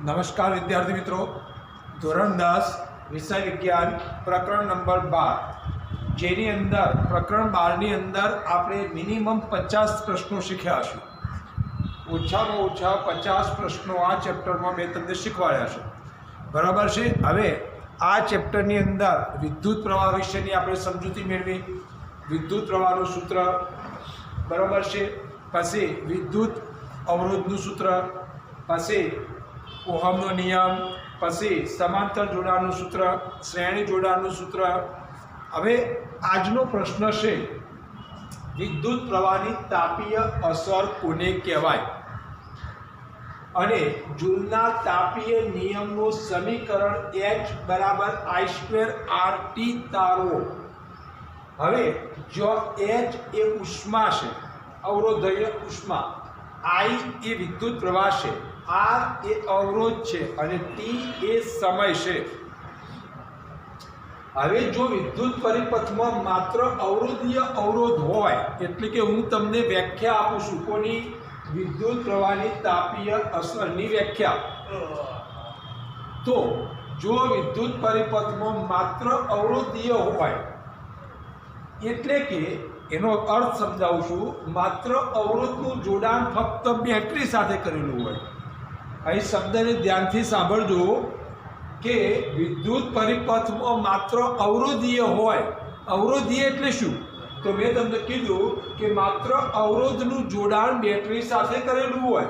નમસ્કાર વિદ્યાર્થી મિત્રો, ધોરણ 10 વિષય વિજ્ઞાન પ્રકરણ નંબર 12, જેની અંદર પ્રકરણ 12ની અંદર આપણે મિનિમમ 50 પ્રશ્નો શીખ્યા છે. ઓછામાં ઓછા 50 પ્રશ્નો આ ચેપ્ટરમાં મેં તમને શીખવાડ્યા છે. બરાબર છે. હવે આ ચેપ્ટરની અંદર વિદ્યુત પ્રવાહ વિશેની આપણે સમજૂતી મેળવી, વિદ્યુત પ્રવાહનું સૂત્ર, બરાબર છે, પછી વિદ્યુત અવરોધનું સૂત્ર, પછી ઓહમનો નિયમ, પછી સમાંતર જોડાણનું સૂત્ર, શ્રેણી જોડાણનું સૂત્ર. હવે આજનો પ્રશ્ન છે, વિદ્યુત પ્રવાહની તાપીય અસર કોને કહેવાય અને જૂલના તાપીય નિયમનું સમીકરણ H બરાબર I²RT તારવો. હવે જો H એ ઉષ્મા છે, અવરોધય ઉષ્મા, I એ વિદ્યુત પ્રવાહ છે, R એ અવરોધ છે અને T એ સમય છે. હવે જો વિદ્યુત પરિપથમાં માત્ર અવરોધીય અવરોધ હોય, એટલે કે હું તમને વ્યાખ્યા આપું છું કોની, વિદ્યુત પ્રવાહની તાપીય અસરની વ્યાખ્યા. તો જો વિદ્યુત પરિપથમાં માત્ર અવરોધીય હોય, એટલે કે એનો અર્થ સમજાવું છું, માત્ર અવરોધનું જોડાણ ફક્ત બેટરી સાથે કરેલું હોય. અહીં શબ્દને ધ્યાનથી સાંભળજો કે વિદ્યુત પરિપથમાં માત્ર અવરોધીય હોય. અવરોધીય એટલે શું? તો મેં તમને કીધું કે માત્ર અવરોધનું જોડાણ બેટરી સાથે કરેલું હોય,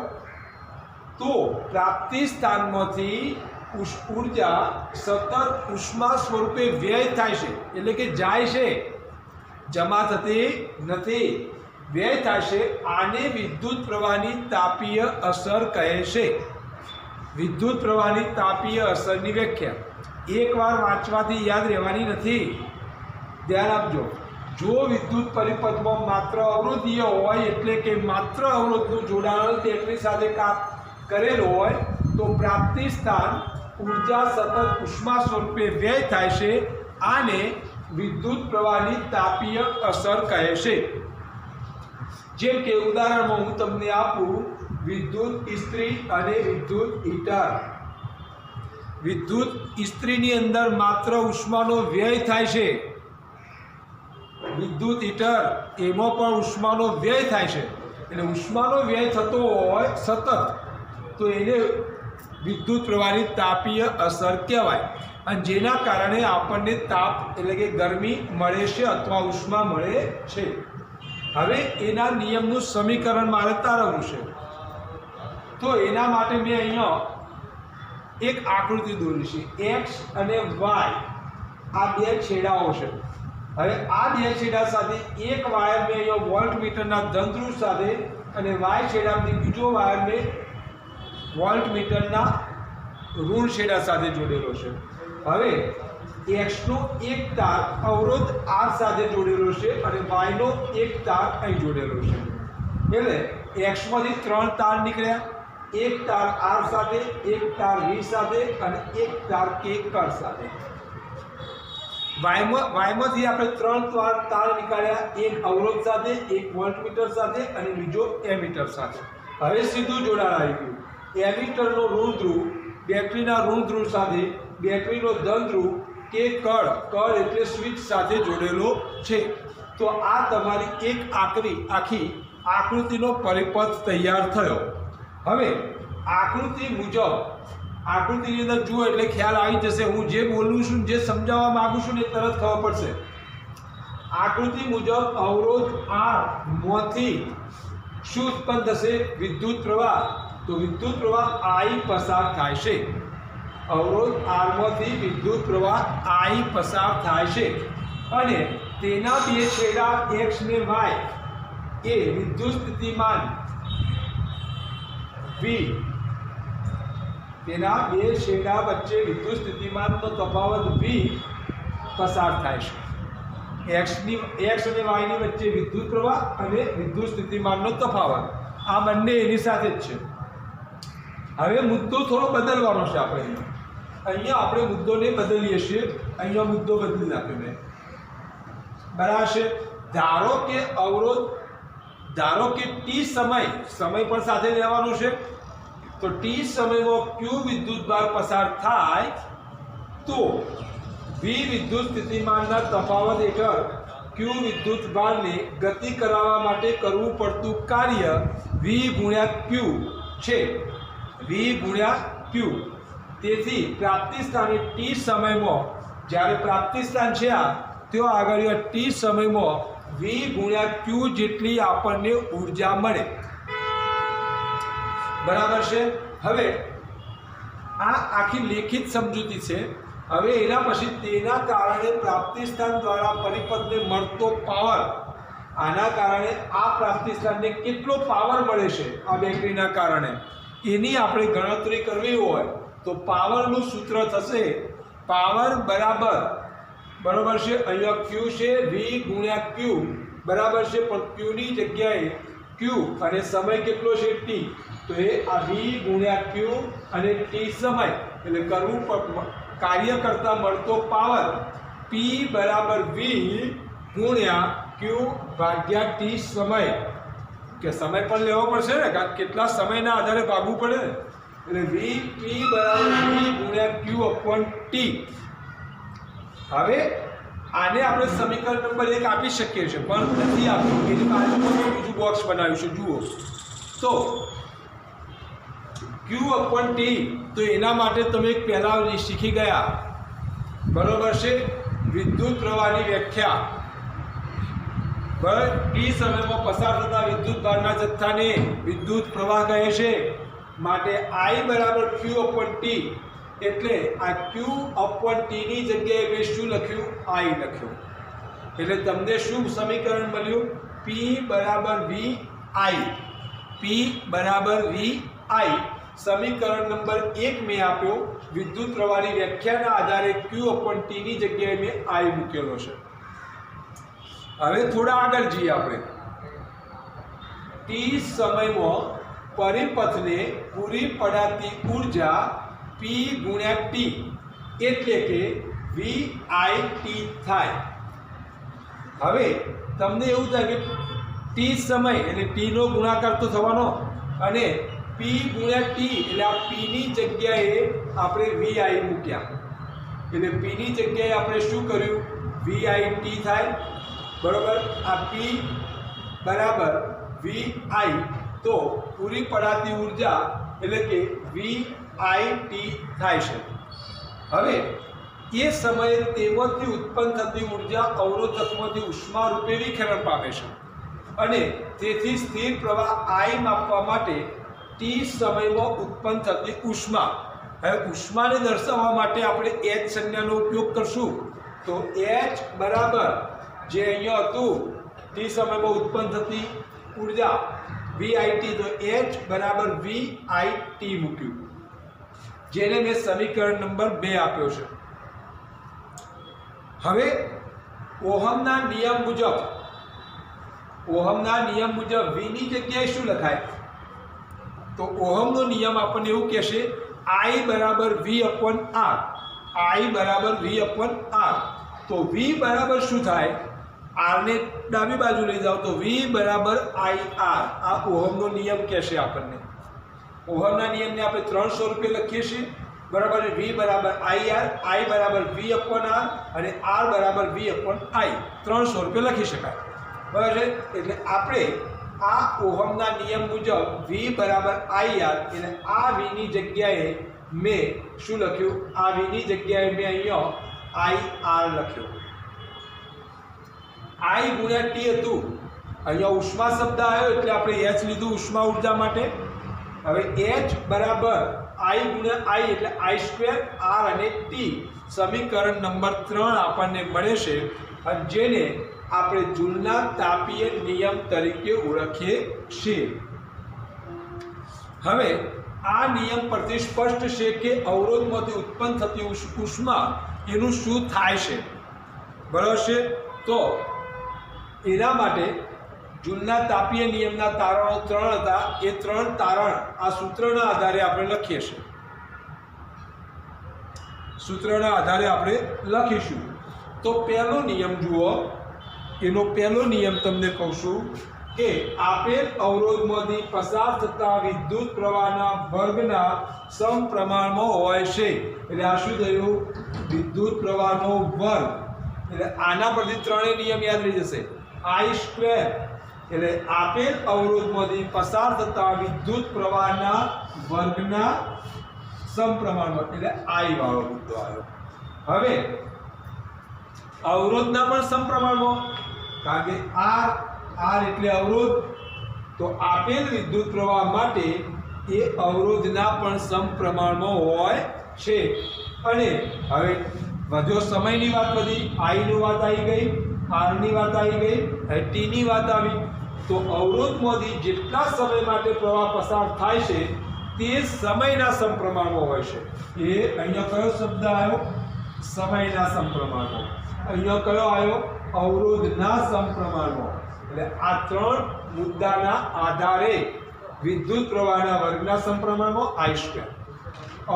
તો પ્રાપ્તિ સ્થાનમાંથી ઉર્જા સતત ઉષ્મા સ્વરૂપે વ્યય થાય છે, એટલે કે જાય છે, જમા થતી નથી, વ્યય થાય છે. આને વિદ્યુત પ્રવાહની તાપીય અસર કહે છે. વિદ્યુત પ્રવાહની તાપીય અસરની વ્યાખ્યા એકવાર વાંચવાથી યાદ રહેવાની નથી, ધ્યાન આપજો. જો વિદ્યુત પરિપથમાં માત્ર અવરોધીય હોય, એટલે કે માત્ર અવરોધનું જોડાણ બેટરી સાથે કરેલું હોય, તો પ્રાપ્તિ સ્થાન ઉર્જા સતત ઉષ્મા સ્વરૂપે વ્યય થાય છે. આને વિદ્યુત પ્રવાહની તાપીય અસર કહે છે. જેમ કે ઉદાહરણમાં હું તમને આપું, વિદ્યુત ઇસ્ત્રી અને વિદ્યુત હીટર. વિદ્યુત ઇસ્ત્રીની અંદર માત્ર ઉષ્માનો વ્યય થાય છે. વિદ્યુત હીટર એમાં પણ ઉષ્માનો વ્યય થાય છે. એટલે ઉષ્માનો વ્યય થતો હોય સતત, તો એને વિદ્યુત પ્રવાહની તાપીય અસર કહેવાય. અને જેના કારણે આપણને તાપ એટલે કે ગરમી મળે છે અથવા ઉષ્મા મળે છે. હવે એના નિયમનું સમીકરણ મારે તારવવું છે. તો એના માટે મેં અહીંયા એક આકૃતિ દોરી છે. X અને Y આ બે છેડાઓ છે. હવે આ બે છેડા સાથે એક વાયર મેં અહીંયા વોલ્ટમીટરના ધનધ્રુવ સાથે અને Y છેડાથી બીજો વાયર મેં વોલ્ટમીટરના ઋણ છેડા સાથે જોડેલો છે. હવે X નો એક તાર અવરોધ R સાથે જોડેલો છે અને Y નો એક તાર અહીં જોડેલો છે. એટલે X માંથી 3 તાર નીકળ્યા, એક તાર R સાથે, એક તાર V સાથે અને એક તાર K કર સાથે. Y માંથી આપણે 3 તાર નીકાળ્યા, એક અવરોધ સાથે, એક વોલ્ટમીટર સાથે અને બીજો એમીટર સાથે. હવે સીધું જોડાણ આવી ગયું. એમીટરનો ઋણ ધ્રુવ બેટરીના ઋણ ધ્રુવ સાથે, બેટરીનો ધન ધ્રુવ કે કળ એટલે સ્વિચ સાથે જોડેલો છે. તો આ તમારી એક આખી આકૃતિનો પરિપથ તૈયાર થયો. હવે આકૃતિ મુજબ આકૃતિની અંદર જુઓ એટલે ખ્યાલ આવી જશે. હું જે બોલું છું, જે સમજાવવા માંગુ છું ને તરત ખબર પડશે. આકૃતિ મુજબ અવરોધ R માંથી શું ઉત્પન્ન થશે? વિદ્યુત પ્રવાહ. તો વિદ્યુત પ્રવાહ I પસાર થાય છે. અવરોધ R માંથી વિદ્યુત પ્રવાહ I પસાર થાય છે અને તેના બે છેડા X ને Y એ વિદ્યુત સ્થિતિમાન V, તેના બે છેડા વચ્ચે વિદ્યુત સ્થિતિમાનનો તફાવત V પસાર થાય છે. X અને Y ની વચ્ચે વિદ્યુત પ્રવાહ અને વિદ્યુત સ્થિતિમાનનો તફાવત, આ બંને એની સાથે જ છે. હવે મુદ્દો થોડો બદલવાનો છે. આપણે અહીંયા આપણે મુદ્દોને બદલીએ છીએ. અહીંયા મુદ્દો બદલી નાખ્યો મેં, બરાબર છે. ધારો કે T સમય પણ સાથે લેવાનો છે તો ટી સમયમાં ક્યુ વિદ્યુતભાર પસાર થાય તો વી વિદ્યુત સ્થિતિમાનના તફાવત હેઠળ ક્યુ વિદ્યુતભારને ગતિ કરાવવા માટે કરવું પડતું કાર્ય વી ગુણ્યા ક્યુ છે, વી ગુણ્યા ક્યુ. તેથી પ્રાપ્તિ સ્થાને ટી સમયમાં, જ્યારે પ્રાપ્તિ સ્થાન છે આ, તેઓ આગળ ટી સમયમાં વી ગુણ્યા ક્યુ જેટલી આપણને ઉર્જા મળે. બરાબર છે. હવે આ આખી લેખિત સમજૂતી છે. હવે એના પછી તેના કારણે પ્રાપ્તિ સ્થાન દ્વારા પરિપથને મળતો પાવર, આના કારણે આ પ્રાપ્તિ સ્થાનને કેટલો પાવર મળે છે આ બેટરીના કારણે, એની આપણે ગણતરી કરવી હોય તો પાવરનું સૂત્ર થશે પાવર બરાબર છે, અહીંયા ક્યુ છે વી ગુણ્યા ક્યુ બરાબર છે, પણ ક્યુની જગ્યાએ ક્યુ અને સમય કેટલો છે ટી, તો એ આ વી ગુણ્યા ક્યુ અને ટી સમય એટલે કરવું કાર્ય કરતા મળતો પાવર પી બરાબર વી ગુણ્યા ક્યુ ભાગ્યા ટી સમય, કે સમય પણ લેવો પડશે ને, કારણ કેટલા સમયના આધારે ભાગવું પડે, એટલે વી પી બરાબર વી ગુણ્યા ક્યુ અપોન ટી. હવે આને આપણે સમીકરણ નંબર 1 આપી શકીએ છીએ, પણ નથી આપ્યું. એની બાજુમાં બીજું બોક્સ બનાવ્યું છે, જુઓ તો ક્યુ અપોન ટી. તો એના માટે તમે પહેલાં શીખી ગયા, બરાબર છે, વિદ્યુત પ્રવાહની વ્યાખ્યા. બરાબર, ટી સમયમાં પસાર થતા વિદ્યુત ભારના જથ્થાને વિદ્યુત પ્રવાહ કહે છે. માટે I બરાબર ક્યુ અપોન ટી, એટલે આ ક્યુ અપોન ટીની જગ્યાએ મેં શું લખ્યું? I લખ્યું. એટલે તમને શું સમીકરણ મળ્યું? P બરાબર VI, P બરાબર VI. સમીકરણ નંબર 1 મેં આપ્યો. વિદ્યુત પ્રવાહની વ્યાખ્યાના આધારે ક્યુ અપોન ટીની જગ્યાએ મેં I મૂકેલો છે. હવે થોડા આગળ જઈએ આપણે. ટી સમયમાં પરિપથને પૂરી પડાતી ઉર્જા P ગુણ્યા ટી, એટલે કે VIT થાય. હવે તમને એવું થાય કે ટી સમય એટલે ટીનો ગુણાકાર તો થવાનો, અને P ગુણ્યા ટી એટલે આ Pની જગ્યાએ આપણે VI મૂક્યા, એટલે Pની જગ્યાએ આપણે શું કર્યું? VIT થાય. બરાબર, આ P બરાબર VI, તો પૂરી પડાતી ઉર્જા એટલે કે VIT થાય છે. હવે એ સમયે તેમાંથી ઉત્પન્ન થતી ઉર્જા અવરોધકમાંથી ઉષ્મા રૂપે વિખેરણ પામે છે, અને તેથી સ્થિર પ્રવાહ I માપવા માટે ટી સમયમાં ઉત્પન્ન થતી ઉષ્મા, હવે ઉષ્માને દર્શાવવા માટે આપણે H સંજ્ઞાનો ઉપયોગ કરશું. તો H બરાબર જે અહીંયા હતું ટી સમયમાં ઉત્પન્ન થતી ઉર્જા VIT, તો H બરાબર VIT મૂક્યું, જેને મેં સમીકરણ નંબર 2 આપ્યો છે. હવે ઓહમના નિયમ મુજબ V ની જગ્યાએ શું લખાય? તો ઓહમનો નિયમ આપણને એવું કહેશે I બરાબર V અપોન R, I બરાબર V અપોન R. તો V બરાબર શું થાય? R ને ડાબી બાજુ લઈ જાઓ તો V બરાબર IR. આ ઓહમનો નિયમ કહેશે આપણને. ઓહમના નિયમને આપણે 300 રૂપિયા લખીએ છીએ, બરાબર. V બરાબર IR, I બરાબર V અપોન R અને R બરાબર V અપોન I. 300 રૂપિયા લખી શકાય, બરાબર છે. એટલે આપણે આ ઓહમના નિયમ મુજબ V બરાબર IR, એટલે આ V ની જગ્યાએ મેં શું લખ્યું? આ V ની જગ્યાએ મેં અહીંયા IR લખ્યો. I ગુણ્યા ટી હતું, અહીંયા ઉષ્મા શબ્દ આવ્યો એટલે આપણે H લીધું ઉષ્મા ઉર્જા માટે. હવે H બરાબર I ગુણ્યા I એટલે I², R અને T. સમીકરણ નંબર 3 આપણને મળે છે, અને જેને આપણે જૂલના તાપીય નિયમ તરીકે ઓળખીએ છીએ. હવે આ નિયમ પરથી સ્પષ્ટ છે કે અવરોધમાંથી ઉત્પન્ન થતી ઉષ્મા એનું શું થાય છે, બરાબર છે. તો એના માટે જૂલના તાપીય નિયમના તારણો 3 હતા. એ 3 તારણ આ સૂત્રના આધારે આપણે લખીએ છીએ. સૂત્રના આધારે આપણે લખીશું. તો પહેલો નિયમ જુઓ, એનો પહેલો નિયમ તમને કહું છું કે આપેલ અવરોધમાંથી પસાર થતા વિદ્યુત પ્રવાહના વર્ગના સમપ્રમાણમાં હોય છે. એટલે આ શું થયું? વિદ્યુત પ્રવાહનો વર્ગ. એટલે આના પરથી ત્રણેય નિયમ યાદ રહી જશે. I², એટલે આપેલ અવરોધમાંથી પસાર થતા વિદ્યુત પ્રવાહના વર્ગના સમપ્રમાણમાં, એટલે I વાળો મુદ્દો આવ્યો. હવે અવરોધના પણ સમપ્રમાણમાં, કારણ કે R એટલે અવરોધ, તો આપેલ વિદ્યુત પ્રવાહ માટે એ અવરોધના પણ સમપ્રમાણમાં હોય છે. અને હવે વધ્યો સમયની વાત, બધી I ની વાત આવી ગઈ, R ની વાત આવી ગઈ, હવે T ની વાત આવી. તો અવરોધમાંથી જેટલા સમય માટે પ્રવાહ પસાર થાય છે તે સમયના સમપ્રમાણમાં હોય છે. એ અહીંયા કયો શબ્દ આવ્યો? સમયના સમપ્રમાણમાં. અહીંયા કયો આવ્યો? અવરોધના સમપ્રમાણમાં. એટલે આ ત્રણ મુદ્દાના આધારે વિદ્યુત પ્રવાહના વર્ગના સમપ્રમાણમાં I²,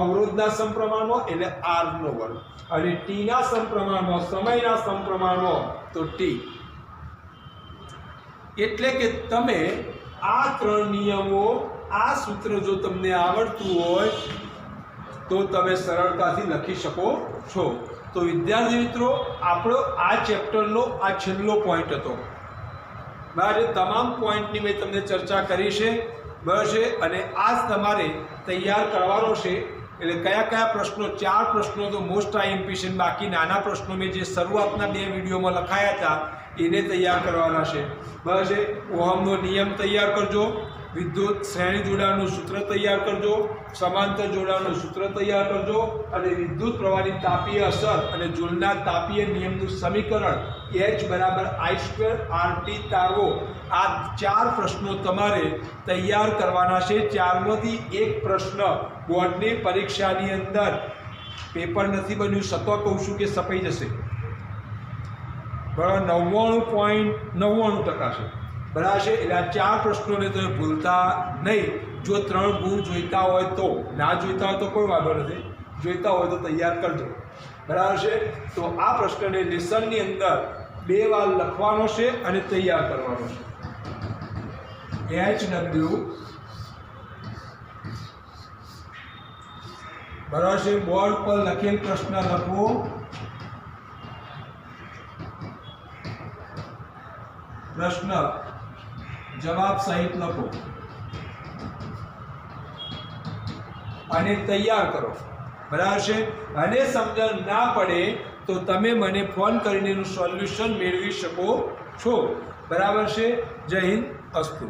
અવરોધના સમપ્રમાણમાં એટલે R નો વર્ગ, અને T ના સમપ્રમાણમાં, સમયના સમપ્રમાણમાં તો T. એટલે કે તમે આ ત્રણ નિયમો, આ સૂત્ર જો તમને આવડતું હોય તો તમે સરળતાથી લખી શકો છો. તો વિદ્યાર્થી મિત્રો, આપણો આ ચેપ્ટરનો આ છેલ્લો પોઈન્ટ હતો. બરાબર? તમામ પોઈન્ટની મેં તમને ચર્ચા કરી છે. બરાબર છે? અને આજ તમારે તૈયાર કરવાનો છે. એટલે કયા કયા પ્રશ્નો? 4 પ્રશ્નો તો મોસ્ટ IMP છે. બાકી નાના પ્રશ્નો મેં જે શરૂઆતના 2 વિડીયોમાં લખાયા હતા એને તૈયાર કરવાના છે. બરાબર છે? ઓહમનો નિયમ તૈયાર કરજો, વિદ્યુત શ્રેણી જોડાણનું સૂત્ર તૈયાર કરજો, સમાંતર જોડાણનું સૂત્ર તૈયાર કરજો, અને વિદ્યુત પ્રવાહની તાપીય અસર અને જુલના તાપીય નિયમનું સમીકરણ H = I² RT તારવો. આ 4 પ્રશ્નો તમારે તૈયાર કરવાના છે. 4માંથી એક પ્રશ્ન બોર્ડની પરીક્ષાની અંદર પેપર નથી બન્યું, સતો કહું છું કે સપાઈ જશે. બરાબર? 99.99% છે. બરાબર છે? એટલે આ 4 પ્રશ્નોને તમે ભૂલતા નહીં. જો 3 ગુણ જોઈતા હોય તો, ના જોઈતા હોય તો કોઈ વાંધો નથી, જોઈતા હોય તો તૈયાર કરજો. બરાબર છે? તો આ પ્રશ્નને લેસનની અંદર 2 વાર લખવાનો છે અને તૈયાર કરવાનો છે. HW, બરાબર છે? બોર્ડ પર લખેલ પ્રશ્ન લખવો, પ્રશ્ન જવાબ સહિત લખો અને તૈયાર કરો. બરાબર છે? અને સમજણ ના પડે તો તમે મને ફોન કરીને એનું સોલ્યુશન મેળવી શકો છો. બરાબર છે? જય હિન્દ, અસ્તુ.